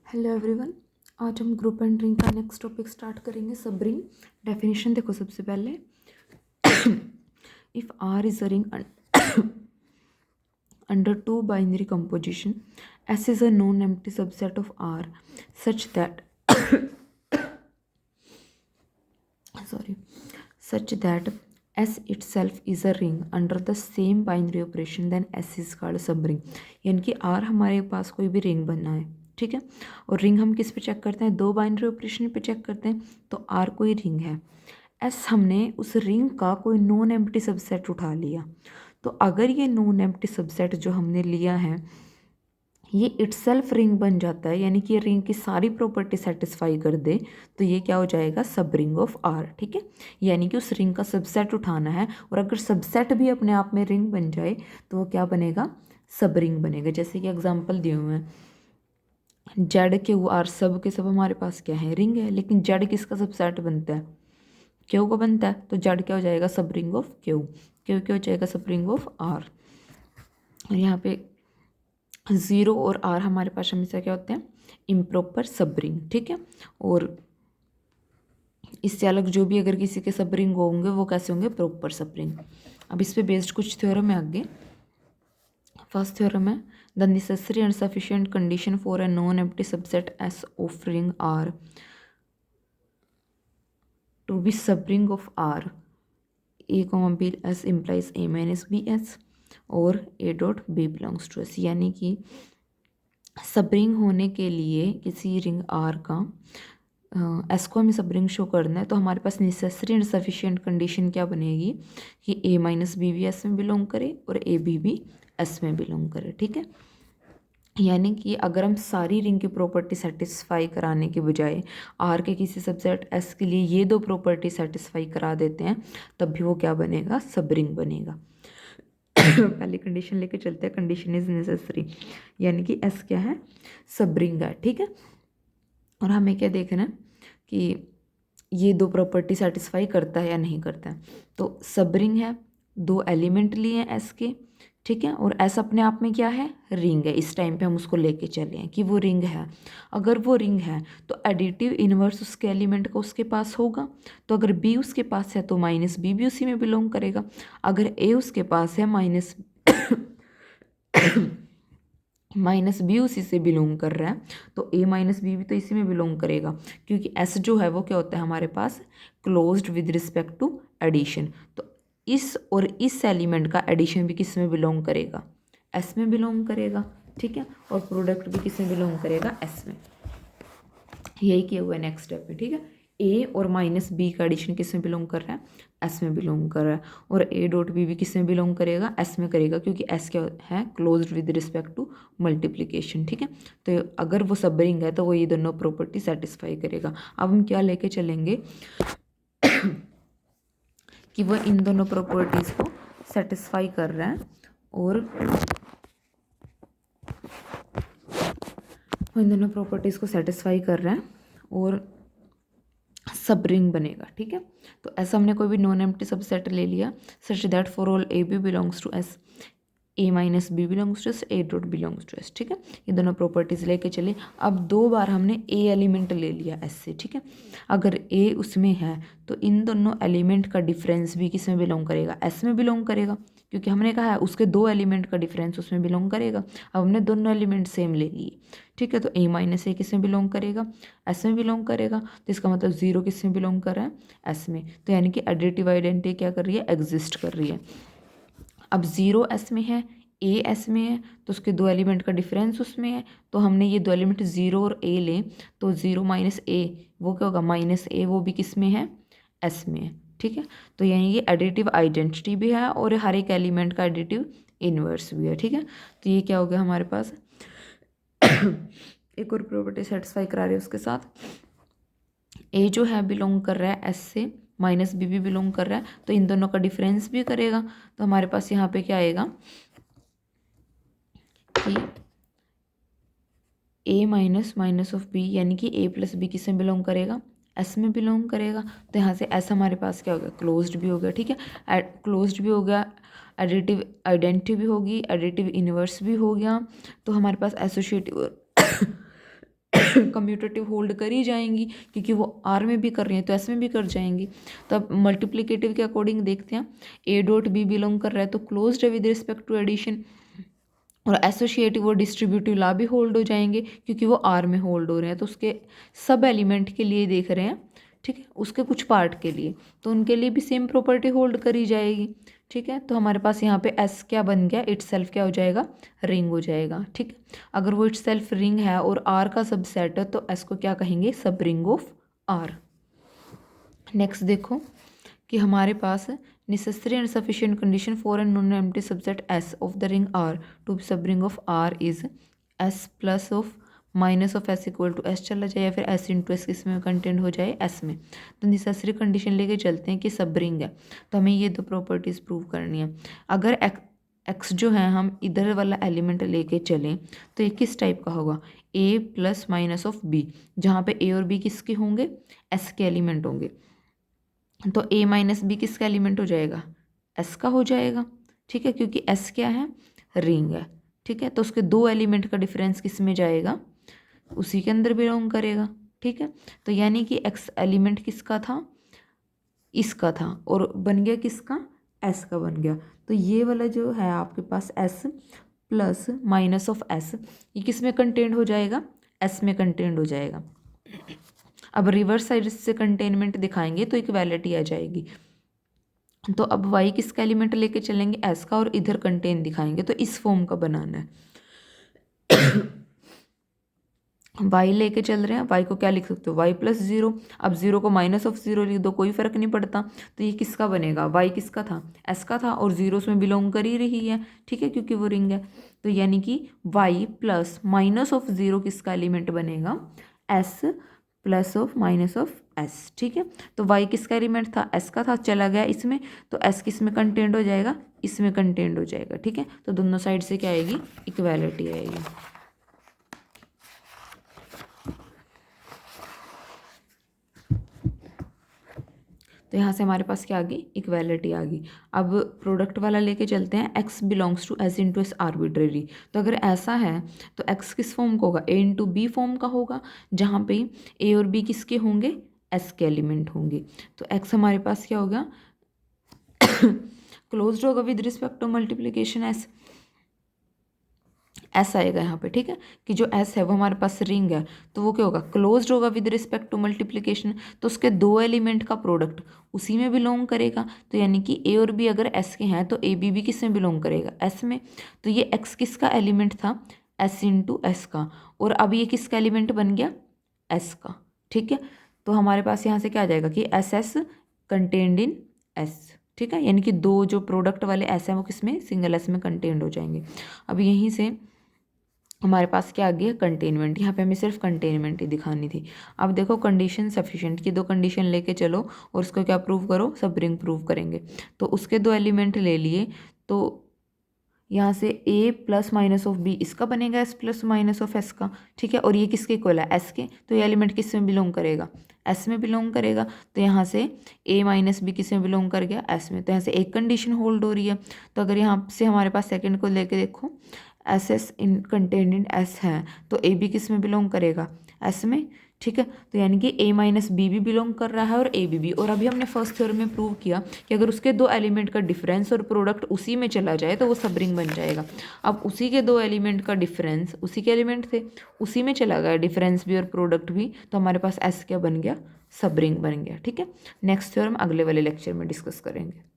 Hello everyone. आज हम group and ring का नेक्स्ट टॉपिक स्टार्ट करेंगे। सब रिंग डेफिनेशन देखो सबसे पहले। If R is a ring under two binary composition, S is a non empty subset of R such that such that S itself is a ring under the same binary operation, then S is called subring। यानी कि R हमारे पास कोई भी ring बनना है, ठीक है, और रिंग हम किस पे चेक करते हैं? दो बाइनरी ऑपरेशन पे चेक करते हैं, तो R कोई रिंग है। S हमने उस रिंग का कोई नॉन एम्प्टी सबसेट उठा लिया, तो अगर ये नॉन एम्प्टी सबसेट जो हमने लिया है ये इटसेल्फ रिंग बन जाता है, यानी कि ये रिंग की सारी प्रॉपर्टी सेटिस्फाई कर दे, तो ये क्या हो जाएगा? सब रिंग ऑफ आर, ठीक है। यानी कि उस रिंग का सबसेट उठाना है, और अगर सबसेट भी अपने आप में रिंग बन जाए तो वो क्या बनेगा? सब रिंग बनेगा। जैसे कि एग्जांपल दिए हुए हैं, जेड क्यू आर सब के सब हमारे पास क्या है? रिंग है। लेकिन जेड किसका सबसेट बनता है? क्यू का बनता है, तो जेड क्या हो जाएगा? सब रिंग ऑफ क्यू। क्यू क्या हो जाएगा? सब रिंग ऑफ आर। और यहाँ पे ज़ीरो और आर हमारे पास हमेशा क्या होते हैं? इम्प्रॉपर सब रिंग, ठीक है। और इससे अलग जो भी अगर किसी के सब रिंग होंगे वो कैसे होंगे? प्रॉपर सब रिंग। अब इस पे बेस्ड कुछ थ्योरम है आगे। फर्स्ट थ्योरम है, the necessary and sufficient condition for a non empty subset S of ring R to be subring of R a comma b S implies a minus b S और a dot b belongs to S. यानी कि सब ring होने के लिए किसी ring are का S को हमें सब रिंग शो करना है, तो हमारे पास नेसेसरी एंड सफिशिएंट कंडीशन क्या बनेगी कि ए माइनस बी भी एस में बिलोंग करे और ए बी भी एस में बिलोंग करे, ठीक है। यानी कि अगर हम सारी रिंग की प्रॉपर्टी सेटिस्फाई कराने के बजाय आर के किसी सबसेट एस के लिए ये दो प्रॉपर्टी सेटिस्फाई करा देते हैं, तब भी वो क्या बनेगा? सब रिंग बनेगा। पहली कंडीशन लेके चलते हैं, कंडीशन इज नेसेसरी, यानी कि एस क्या है? सब रिंग है, ठीक है। और हमें क्या देखना है कि ये दो प्रॉपर्टी सेटिस्फाई करता है या नहीं करता है। तो सब रिंग है, दो एलिमेंट लिए हैं एस के, ठीक है, और एस अपने आप में क्या है? रिंग है। इस टाइम पे हम उसको लेके चले हैं कि वो रिंग है। अगर वो रिंग है तो एडिटिव इनवर्स उसके एलिमेंट का उसके पास होगा, तो अगर बी उसके पास है तो माइनस बी भी उसी में बिलोंग करेगा। अगर ए उसके पास है माइनस बी उसी से बिलोंग कर रहा है, तो ए माइनस बी भी तो इसी में बिलोंग करेगा, क्योंकि एस जो है वो क्या होता है हमारे पास? Closed with respect to addition. तो इस और इस एलिमेंट का एडिशन भी किस में बिलोंग करेगा? एस में बिलोंग करेगा, ठीक है। और प्रोडक्ट भी किस में बिलोंग करेगा? एस में। यही किया हुआ है नेक्स्ट स्टेप में, ठीक है। ए और माइनस बी का एडिशन किस में बिलोंग कर रहा है? एस में बिलोंग कर रहा है। और ए डॉट बी भी किस में बिलोंग करेगा? एस में करेगा, क्योंकि एस क्या है? Closed with respect to multiplication, ठीक है। तो अगर वो सब रिंग है तो वो ये दोनों प्रॉपर्टी सेटिस्फाई करेगा। अब हम क्या लेके चलेंगे कि वो इन दोनों प्रॉपर्टीज़ को सेटिस्फाई कर रहा है, और वो इन दोनों प्रॉपर्टीज़ को सेटिस्फाई कर रहा है और सब रिंग बनेगा, ठीक है। तो ऐसा हमने कोई भी नॉन एम्प्टी सबसेट ले लिया such that for all a b belongs to S, a minus b belongs to S, a dot belongs to S, ठीक है। ये दोनों प्रॉपर्टीज लेके चले। अब दो बार हमने ए एलिमेंट ले लिया एस से, ठीक है। अगर ए उसमें है तो इन दोनों एलिमेंट का डिफरेंस भी किस में बिलोंग करेगा? एस में बिलोंग करेगा, क्योंकि हमने कहा है उसके दो एलिमेंट का डिफरेंस उसमें बिलोंग करेगा। अब हमने दोनों एलिमेंट सेम ले लिए, ठीक है। तो ए माइनस ए किस में बिलोंग करेगा? एस में बिलोंग करेगा। तो इसका मतलब जीरो किस में बिलोंग कर रहा है? एस में। तो यानी कि एडिटिव आइडेंटिटी क्या कर रही है? एग्जिस्ट कर रही है। अब जीरो एस में है, ए एस में है, तो उसके दो एलिमेंट का डिफरेंस उसमें है। तो हमने ये दो एलिमेंट जीरो और ए लें, तो जीरो माइनस ए वो क्या होगा? माइनस ए, वो भी किस में है? एस में है, ठीक है। तो यानी ये एडिटिव आइडेंटिटी भी है और हर एक एलिमेंट का एडिटिव इनवर्स भी है, ठीक है। तो ये क्या हो गया हमारे पास? एक और प्रॉपर्टी सेटिस्फाई करा रही है उसके साथ। ए जो है बिलोंग कर रहा है एस से, माइनस बी भी बिलोंग कर रहा है, तो इन दोनों का डिफरेंस भी करेगा। तो हमारे पास यहाँ पे क्या आएगा कि ए माइनस माइनस ऑफ बी, यानी कि ए प्लस बी किस में बिलोंग करेगा? एस में बिलोंग करेगा। तो यहाँ से एस हमारे पास क्या हो गया? क्लोज्ड भी हो गया, ठीक है। क्लोज्ड भी हो गया, एडिटिव आइडेंटिटी भी होगी, एडिटिव इनवर्स भी हो गया। तो हमारे पास एसोसिएटिव कम्यूटेटिव होल्ड कर ही जाएंगी, क्योंकि वो आर में भी कर रही हैं तो एस में भी कर जाएंगी। तो अब मल्टीप्लिकेटिव के अकॉर्डिंग देखते हैं, ए डॉट बी बिलोंग कर रहा है तो क्लोज्ड है विद रिस्पेक्ट टू एडिशन, और एसोसिएटिव और डिस्ट्रीब्यूटिव लॉ भी होल्ड हो जाएंगे क्योंकि वो आर में होल्ड हो रहे हैं। तो उसके सब एलिमेंट के लिए देख रहे हैं, ठीक है, उसके कुछ पार्ट के लिए, तो उनके लिए भी सेम प्रॉपर्टी होल्ड करी जाएगी। ठीक है, तो हमारे पास यहाँ पे एस क्या बन गया, इट सेल्फ क्या हो जाएगा, रिंग हो जाएगा। ठीक है, अगर वो इट सेल्फ रिंग है और आर का सबसेट है तो एस को क्या कहेंगे, सब रिंग ऑफ आर। नेक्स्ट देखो कि हमारे पास necessary and sufficient condition for a non-empty subset S of the ring R to be subring of R is S plus of minus of S equal to S चला जाए या फिर S into S इसमें content हो जाए S में। तो necessary condition लेके चलते हैं कि सब रिंग है, तो हमें ये दो प्रॉपर्टीज़ प्रूव करनी है। अगर एक्स जो है हम इधर वाला एलिमेंट लेके चलें तो ये किस टाइप का होगा, A plus minus of B, जहाँ पे A और B किसके होंगे, S के एलिमेंट होंगे। तो a माइनस बी किसका एलिमेंट हो जाएगा, s का हो जाएगा। ठीक है, क्योंकि s क्या है, रिंग है। ठीक है, तो उसके दो एलिमेंट का डिफरेंस किस में जाएगा, उसी के अंदर बिलोंग करेगा। ठीक है, तो यानी कि x एलिमेंट किसका था, इसका था, और बन गया किसका, s का बन गया। तो ये वाला जो है आपके पास s plus minus of s, ये किस में कंटेंट हो जाएगा, s में कंटेंट हो जाएगा। अब रिवर्स साइड से कंटेनमेंट दिखाएंगे तो इक्वालिटी आ जाएगी। तो अब y किसका एलिमेंट लेके चलेंगे, s का, और इधर कंटेन दिखाएंगे, तो इस फॉर्म का बनाना है। y लेके चल रहे हैं, y को क्या लिख सकते हो, y प्लस जीरो। अब जीरो को माइनस ऑफ जीरो लिख दो, कोई फर्क नहीं पड़ता। तो ये किसका बनेगा, y किसका था, s का था, और जीरो उसमें बिलोंग कर ही रही है। ठीक है, क्योंकि वो रिंग है। तो यानी कि y plus minus of zero किसका एलिमेंट बनेगा, s plus of minus of s। ठीक है, तो y किसका एलिमेंट था, s का था, चला गया इसमें, तो s किस में कंटेंट हो जाएगा, इसमें कंटेंट हो जाएगा। ठीक है, तो दोनों साइड से क्या आएगी, इक्वालिटी आएगी। तो यहाँ से हमारे पास क्या आ गई, इक्वालिटी आ गई। अब प्रोडक्ट वाला लेके चलते हैं, x belongs to S into S arbitrary. तो अगर ऐसा है तो x किस फॉर्म का होगा, a इंटू बी फॉर्म का होगा, जहाँ पे a और b किसके होंगे, s के एलिमेंट होंगे। तो x हमारे पास क्या होगा, क्लोज्ड होगा with respect to multiplication s, S आएगा यहाँ पे। ठीक है, कि जो एस है वो हमारे पास रिंग है, तो वो क्या होगा, क्लोज्ड होगा विद रिस्पेक्ट टू मल्टीप्लिकेशन, तो उसके दो एलिमेंट का प्रोडक्ट उसी में बिलोंग करेगा। तो यानी कि ए और बी अगर एस के हैं तो ए बी भी किस में बिलोंग करेगा, एस में। तो ये एक्स किसका एलिमेंट था, एस इंटू एस का, और अब ये किसका एलिमेंट बन गया, एस का। ठीक है, तो हमारे पास यहाँ से क्या आ जाएगा कि S S contained in S. ठीक है, यानी कि दो जो प्रोडक्ट वाले एस हैं वो किस में, सिंगल एस में कंटेन्ड हो जाएंगे। अब यहीं से हमारे पास क्या आ गया, कंटेनमेंट। यहाँ पे हमें सिर्फ कंटेनमेंट ही दिखानी थी। अब देखो कंडीशन सफिशिएंट की दो कंडीशन लेके चलो और उसको क्या प्रूव करो, सब रिंग प्रूव करेंगे। तो उसके दो एलिमेंट ले लिए, तो यहाँ से a plus minus of b इसका बनेगा s plus minus of s का। ठीक है, और ये किसके इक्वल है, s के, तो ये एलिमेंट किस में बिलोंग करेगा, s में बिलोंग करेगा। तो यहाँ से a माइनस बी किस में बिलोंग कर गया, s में। तो यहाँ से एक कंडीशन होल्ड हो रही है। तो अगर यहाँ से हमारे पास सेकंड को लेके देखो, S S in content in S है, तो ए बी किस में बिलोंग करेगा, एस में। ठीक है, तो यानी कि a माइनस बी भी बिलोंग कर रहा है और ए बी भी। और अभी हमने फर्स्ट थ्योरम में प्रूव किया कि अगर उसके दो एलिमेंट का डिफरेंस और प्रोडक्ट उसी में चला जाए तो वो सब रिंग बन जाएगा। अब उसी के दो एलिमेंट का डिफरेंस, उसी के एलिमेंट थे, उसी में चला गया डिफरेंस भी और प्रोडक्ट भी, तो हमारे पास एस क्या बन गया, सब रिंग बन गया। ठीक है, नेक्स्ट थ्योरम अगले वाले लेक्चर में डिस्कस करेंगे।